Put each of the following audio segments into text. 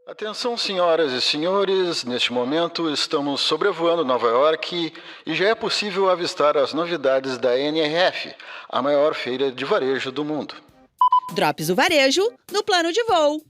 Atenção, senhoras e senhores, neste momento estamos sobrevoando Nova York e já é possível avistar as novidades da NRF, a maior feira de varejo do mundo. Drops do Varejo no plano de voo.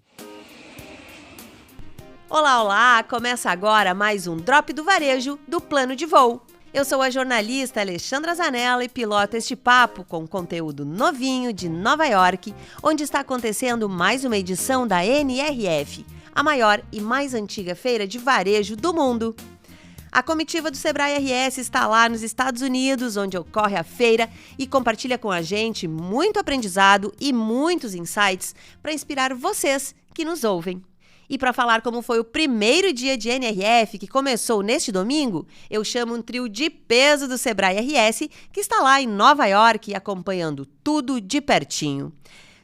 Olá, olá! Começa agora mais um Drop do Varejo do plano de voo. Eu sou a jornalista Alexandra Zanella e piloto este papo com conteúdo novinho de Nova York, onde está acontecendo mais uma edição da NRF, a maior e mais antiga feira de varejo do mundo. A comitiva do Sebrae RS está lá nos Estados Unidos, onde ocorre a feira, e compartilha com a gente muito aprendizado e muitos insights para inspirar vocês que nos ouvem. E para falar como foi o primeiro dia de NRF, que começou neste domingo, eu chamo um trio de peso do Sebrae RS, que está lá em Nova York acompanhando tudo de pertinho.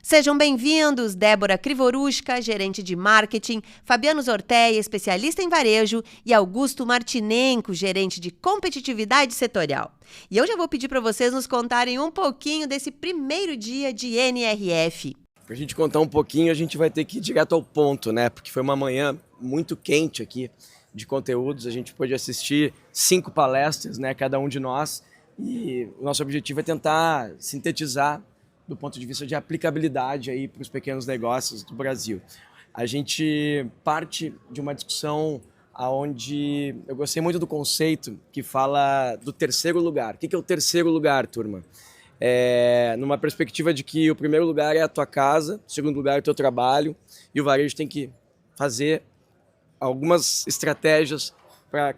Sejam bem-vindos, Débora Krivorushka, gerente de marketing, Fabiano Zorteia, especialista em varejo, e Augusto Martinenko, gerente de competitividade setorial. E eu já vou pedir para vocês nos contarem um pouquinho desse primeiro dia de NRF. Para a gente contar um pouquinho, a gente vai ter que ir direto ao ponto, né? Porque foi uma manhã muito quente aqui de conteúdos. A gente pôde assistir 5 palestras, né? Cada um de nós. E o nosso objetivo é tentar sintetizar do ponto de vista de aplicabilidade aí para os pequenos negócios do Brasil. A gente parte de uma discussão onde eu gostei muito do conceito que fala do terceiro lugar. O que é o terceiro lugar, turma? Numa perspectiva de que o primeiro lugar é a tua casa, o segundo lugar é o teu trabalho, e o varejo tem que fazer algumas estratégias para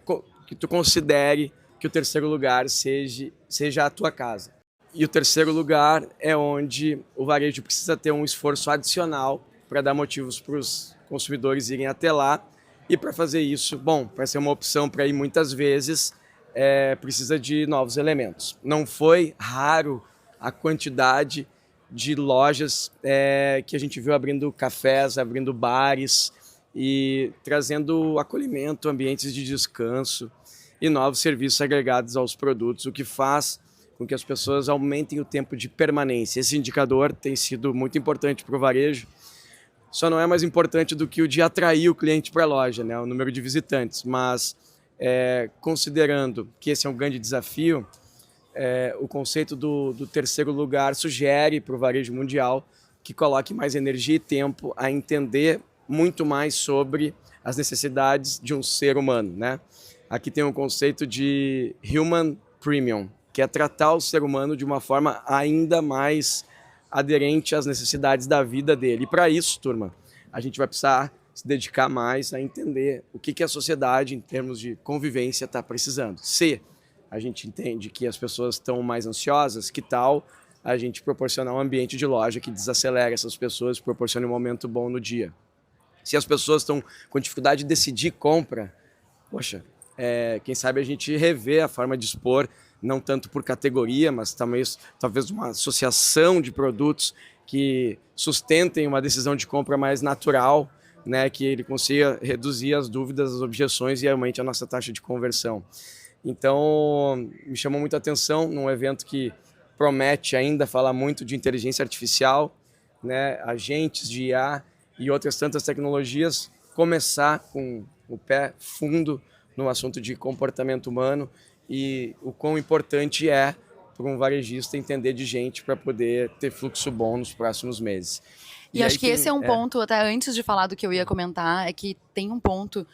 que tu considere que o terceiro lugar seja a tua casa. E o terceiro lugar é onde o varejo precisa ter um esforço adicional para dar motivos para os consumidores irem até lá. E para fazer isso, para ser uma opção para ir muitas vezes, precisa de novos elementos. Não foi raro a quantidade de lojas que a gente viu abrindo cafés, abrindo bares e trazendo acolhimento, ambientes de descanso e novos serviços agregados aos produtos, o que faz com que as pessoas aumentem o tempo de permanência. Esse indicador tem sido muito importante para o varejo, só não é mais importante do que o de atrair o cliente para a loja, né? O número de visitantes, mas considerando que esse é um grande desafio, o conceito do terceiro lugar sugere para o varejo mundial que coloque mais energia e tempo a entender muito mais sobre as necessidades de um ser humano, né? Aqui tem um conceito de Human Premium, que é tratar o ser humano de uma forma ainda mais aderente às necessidades da vida dele. E para isso, turma, a gente vai precisar se dedicar mais a entender o que a sociedade, em termos de convivência, está precisando. Se a gente entende que as pessoas estão mais ansiosas, que tal a gente proporcionar um ambiente de loja que desacelere essas pessoas, proporcione um momento bom no dia? Se as pessoas estão com dificuldade de decidir compra, quem sabe a gente rever a forma de expor, não tanto por categoria, mas talvez uma associação de produtos que sustentem uma decisão de compra mais natural, né, que ele consiga reduzir as dúvidas, as objeções e aumente a nossa taxa de conversão. Então, me chamou muito a atenção num evento que promete ainda falar muito de inteligência artificial, né, agentes de IA e outras tantas tecnologias, começar com o pé fundo no assunto de comportamento humano e o quão importante é para um varejista entender de gente para poder ter fluxo bom nos próximos meses. E acho que esse é um ponto, até antes de falar do que eu ia comentar, é que tem um ponto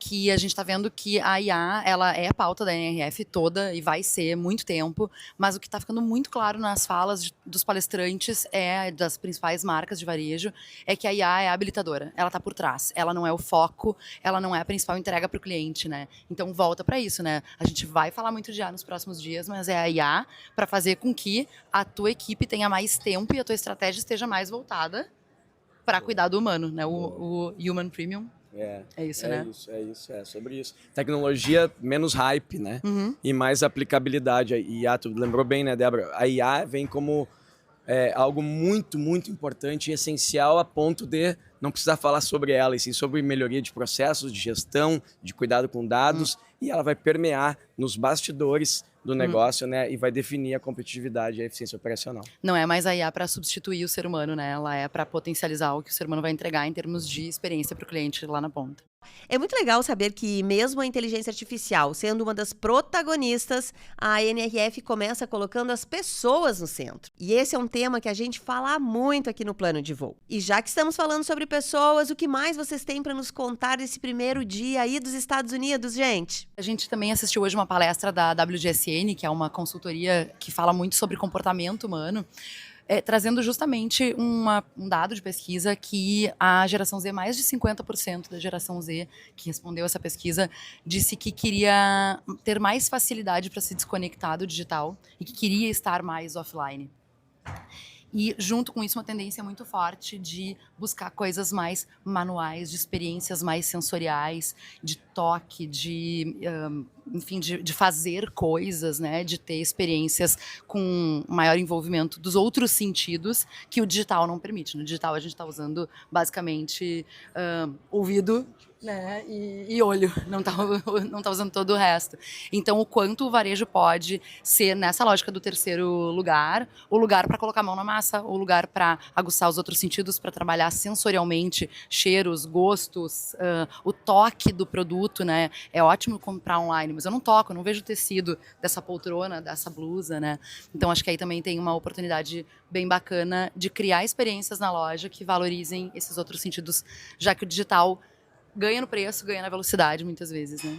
que a gente está vendo que a IA, ela é a pauta da NRF toda e vai ser muito tempo, mas o que está ficando muito claro nas falas dos palestrantes, das principais marcas de varejo, é que a IA é a habilitadora, ela está por trás, ela não é o foco, ela não é a principal entrega para o cliente, né? Então volta para isso, né? A gente vai falar muito de IA nos próximos dias, mas é a IA para fazer com que a tua equipe tenha mais tempo e a tua estratégia esteja mais voltada para cuidar do humano, né? O Human Premium. É isso, né? É sobre isso. Tecnologia menos hype, né? Uhum. E mais aplicabilidade. A IA, tu lembrou bem, né, Débora? A IA vem como algo muito, muito importante e essencial a ponto de não precisar falar sobre ela, e sim sobre melhoria de processos, de gestão, de cuidado com dados, e ela vai permear nos bastidores do negócio, né? E vai definir a competitividade e a eficiência operacional. Não é mais a IA para substituir o ser humano, né? Ela é para potencializar o que o ser humano vai entregar em termos de experiência para o cliente lá na ponta. É muito legal saber que, mesmo a inteligência artificial sendo uma das protagonistas, a NRF começa colocando as pessoas no centro. E esse é um tema que a gente fala muito aqui no Plano de Voo. E já que estamos falando sobre pessoas, o que mais vocês têm para nos contar desse primeiro dia aí dos Estados Unidos, gente? A gente também assistiu hoje uma palestra da WGSN, que é uma consultoria que fala muito sobre comportamento humano, trazendo justamente um dado de pesquisa que a geração Z, mais de 50% da geração Z que respondeu essa pesquisa, disse que queria ter mais facilidade para se desconectar do digital e que queria estar mais offline. E, junto com isso, uma tendência muito forte de buscar coisas mais manuais, de experiências mais sensoriais, de toque, enfim, de fazer coisas, né? De ter experiências com maior envolvimento dos outros sentidos que o digital não permite. No digital, a gente está usando, basicamente, ouvido, né, e olho, não tá usando todo o resto. Então, o quanto o varejo pode ser, nessa lógica do terceiro lugar, o lugar para colocar a mão na massa, o lugar para aguçar os outros sentidos, para trabalhar sensorialmente, cheiros, gostos, o toque do produto, né? É ótimo comprar online, mas eu não toco, eu não vejo o tecido dessa poltrona, dessa blusa, né? Então, acho que aí também tem uma oportunidade bem bacana de criar experiências na loja que valorizem esses outros sentidos, já que o digital ganha no preço, ganha na velocidade, muitas vezes, né?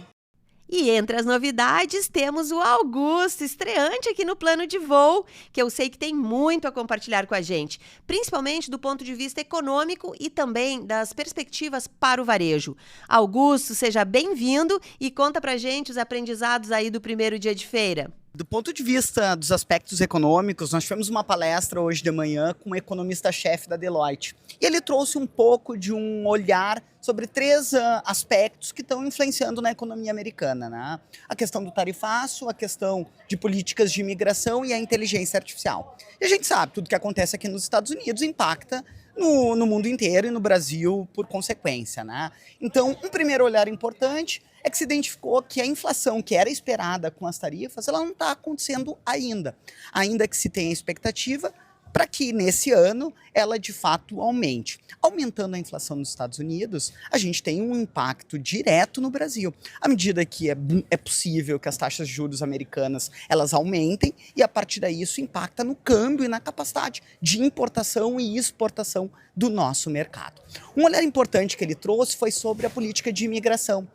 E entre as novidades, temos o Augusto, estreante aqui no Plano de Voo, que eu sei que tem muito a compartilhar com a gente, principalmente do ponto de vista econômico e também das perspectivas para o varejo. Augusto, seja bem-vindo e conta pra gente os aprendizados aí do primeiro dia de feira. Do ponto de vista dos aspectos econômicos, nós tivemos uma palestra hoje de manhã com o economista-chefe da Deloitte. E ele trouxe um pouco de um olhar sobre 3 aspectos que estão influenciando na economia americana, né? A questão do tarifaço, a questão de políticas de imigração e a inteligência artificial. E a gente sabe, tudo que acontece aqui nos Estados Unidos impacta no mundo inteiro e no Brasil por consequência, né? Então, um primeiro olhar importante é que se identificou que a inflação que era esperada com as tarifas, ela não está acontecendo ainda que se tenha expectativa para que nesse ano ela de fato aumente. Aumentando a inflação nos Estados Unidos, a gente tem um impacto direto no Brasil. À medida que é possível que as taxas de juros americanas elas aumentem e a partir daí isso impacta no câmbio e na capacidade de importação e exportação do nosso mercado. Um olhar importante que ele trouxe foi sobre a política de imigração.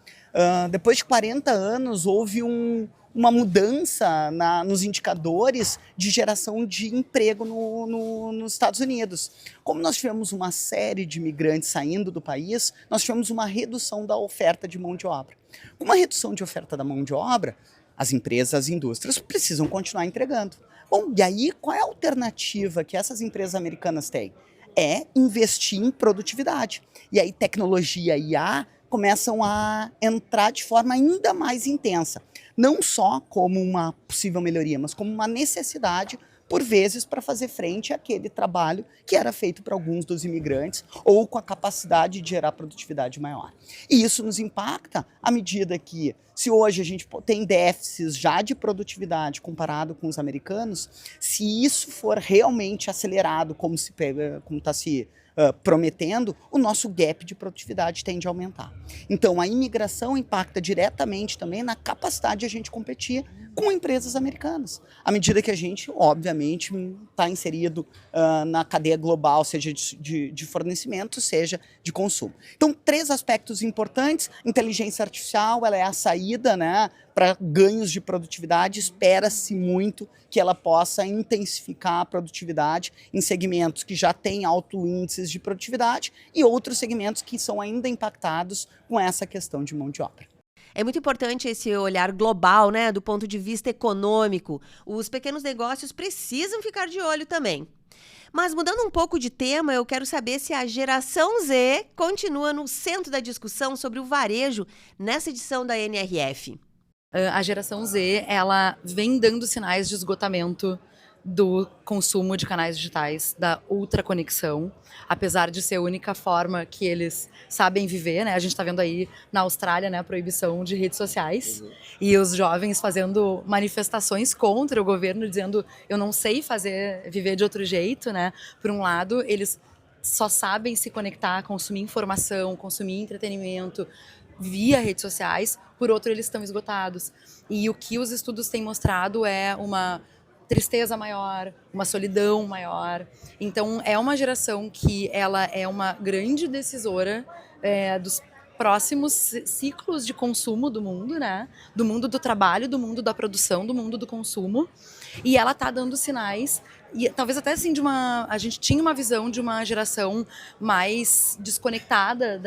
Depois de 40 anos, houve uma mudança nos indicadores de geração de emprego nos Estados Unidos. Como nós tivemos uma série de imigrantes saindo do país, nós tivemos uma redução da oferta de mão de obra. Com uma redução de oferta da mão de obra, as empresas, as indústrias precisam continuar entregando. Bom, e aí qual é a alternativa que essas empresas americanas têm? É investir em produtividade. E aí tecnologia e IA começam a entrar de forma ainda mais intensa. Não só como uma possível melhoria, mas como uma necessidade, por vezes, para fazer frente àquele trabalho que era feito por alguns dos imigrantes ou com a capacidade de gerar produtividade maior. E isso nos impacta à medida que, se hoje a gente tem déficits já de produtividade comparado com os americanos, se isso for realmente acelerado como está se prometendo, o nosso gap de produtividade tende a aumentar. Então, a imigração impacta diretamente também na capacidade de a gente competir com empresas americanas. À medida que a gente, obviamente, está inserido na cadeia global, seja de fornecimento, seja de consumo. Então, 3 aspectos importantes. Inteligência artificial, ela é a saída, né, para ganhos de produtividade. Espera-se muito que ela possa intensificar a produtividade em segmentos que já têm altos índices de produtividade e outros segmentos que são ainda impactados com essa questão de mão de obra. É muito importante esse olhar global, né, do ponto de vista econômico. Os pequenos negócios precisam ficar de olho também. Mas mudando um pouco de tema, eu quero saber se a geração Z continua no centro da discussão sobre o varejo nessa edição da NRF. A geração Z, ela vem dando sinais de esgotamento do consumo de canais digitais, da ultraconexão, apesar de ser a única forma que eles sabem viver, né? A gente está vendo aí na Austrália, né, a proibição de redes sociais e os jovens fazendo manifestações contra o governo, dizendo eu não sei viver de outro jeito, né? Por um lado, eles só sabem se conectar, consumir informação, consumir entretenimento via redes sociais, por outro, eles estão esgotados. E o que os estudos têm mostrado é uma tristeza maior, uma solidão maior. Então, é uma geração que ela é uma grande decisora dos próximos ciclos de consumo do mundo, né? Do mundo do trabalho, do mundo da produção, do mundo do consumo. E ela está dando sinais, e talvez até assim, a gente tinha uma visão de uma geração mais desconectada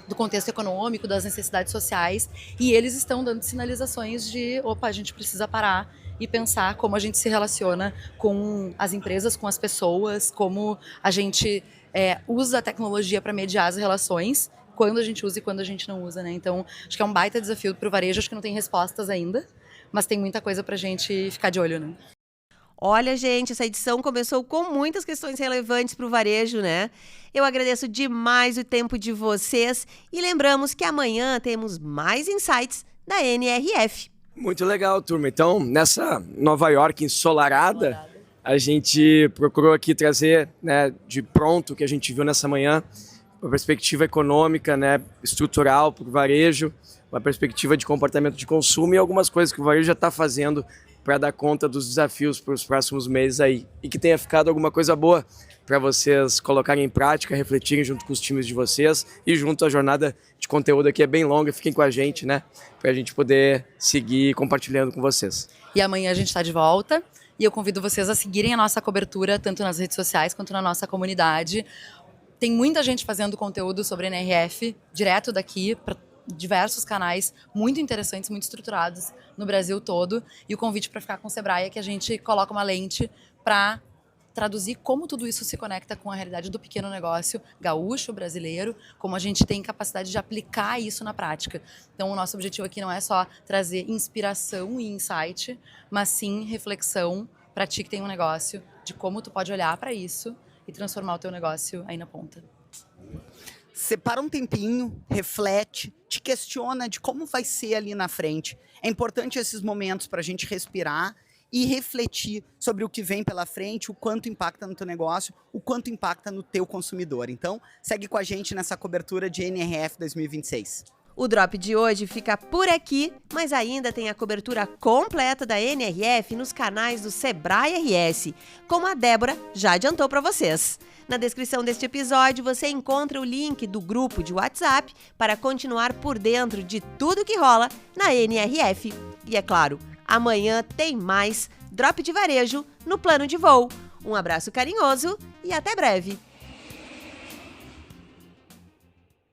do contexto econômico, das necessidades sociais, e eles estão dando sinalizações de, opa, a gente precisa parar e pensar como a gente se relaciona com as empresas, com as pessoas, como a gente usa a tecnologia para mediar as relações, quando a gente usa e quando a gente não usa, né? Então, acho que é um baita desafio para o varejo, acho que não tem respostas ainda, mas tem muita coisa para a gente ficar de olho, né? Olha, gente, essa edição começou com muitas questões relevantes para o varejo, né? Eu agradeço demais o tempo de vocês e lembramos que amanhã temos mais insights da NRF. Muito legal, turma. Então, nessa Nova York ensolarada, a gente procurou aqui trazer, né, de pronto o que a gente viu nessa manhã, uma perspectiva econômica, né, estrutural para o varejo, uma perspectiva de comportamento de consumo e algumas coisas que o varejo já está fazendo para dar conta dos desafios para os próximos meses aí. E que tenha ficado alguma coisa boa para vocês colocarem em prática, refletirem junto com os times de vocês e junto à jornada de conteúdo aqui é bem longa, fiquem com a gente, né? Para a gente poder seguir compartilhando com vocês. E amanhã a gente está de volta e eu convido vocês a seguirem a nossa cobertura tanto nas redes sociais quanto na nossa comunidade. Tem muita gente fazendo conteúdo sobre a NRF direto daqui para diversos canais muito interessantes, muito estruturados no Brasil todo. E o convite para ficar com o Sebrae é que a gente coloca uma lente para traduzir como tudo isso se conecta com a realidade do pequeno negócio gaúcho, brasileiro, como a gente tem capacidade de aplicar isso na prática. Então, o nosso objetivo aqui não é só trazer inspiração e insight, mas sim reflexão para ti que tem um negócio, de como tu pode olhar para isso e transformar o teu negócio aí na ponta. Separa um tempinho, reflete, te questiona de como vai ser ali na frente. É importante esses momentos para a gente respirar e refletir sobre o que vem pela frente, o quanto impacta no teu negócio, o quanto impacta no teu consumidor. Então, segue com a gente nessa cobertura de NRF 2026. O Drop de hoje fica por aqui, mas ainda tem a cobertura completa da NRF nos canais do Sebrae RS, como a Débora já adiantou para vocês. Na descrição deste episódio você encontra o link do grupo de WhatsApp para continuar por dentro de tudo que rola na NRF. E é claro, amanhã tem mais Drop de Varejo no Plano de Voo. Um abraço carinhoso e até breve!